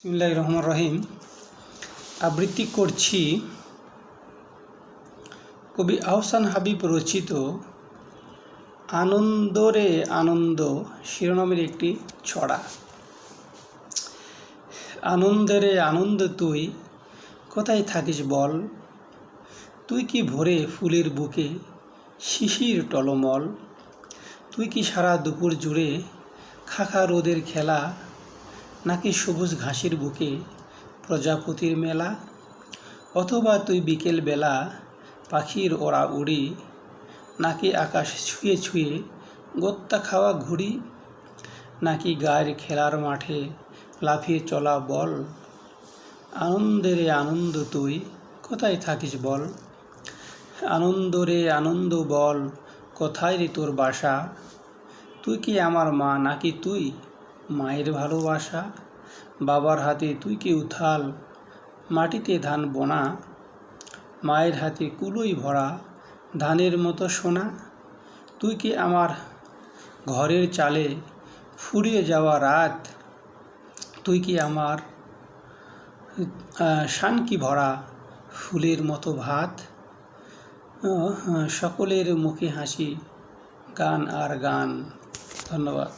বিসমিল্লাহির রহমানির রহিম। আবৃত্তি করছি কবি আহসান হাবিব রচিত আনন্দ রে আনন্দ শিরোনামের একটি ছড়া। আনন্দে রে আনন্দ তুই কোথায় থাকিস বল, তুই কি ভোরে ফুলের বুকে শিশির টলমল, তুই কি সারা দুপুর জুড়ে খাখা রোদের খেলা, নাকি সবুজ ঘাসের বুকে প্রজাপতির মেলা, অথবা তুই বিকেল বেলা পাখির ওড়া উড়ি, নাকি আকাশ ছুঁয়ে ছুঁয়ে গোত্তা খাওয়া ঘুড়ি, নাকি গায়ের খেলার মাঠে লাফিয়ে চলা বল। আনন্দে রে আনন্দ তুই কোথায় থাকিস বল, আনন্দ রে আনন্দ বল কোথায় রে তোর বাসা, তুই কি আমার মা নাকি তুই মায়ের ভালোবাসা, বাবার হাতে তুই কি উথাল মাটিতে ধান বোনা, মায়ের হাতে কুলোই ভরা ধানের মতো সোনা, তুই কি আমার ঘরের চালে ফুরিয়ে যাওয়া রাত, তুই কি আমার শানকি ভরা ফুলের মতো ভাত। সকলের মুখে হাসি, গান আর গান। ধন্যবাদ।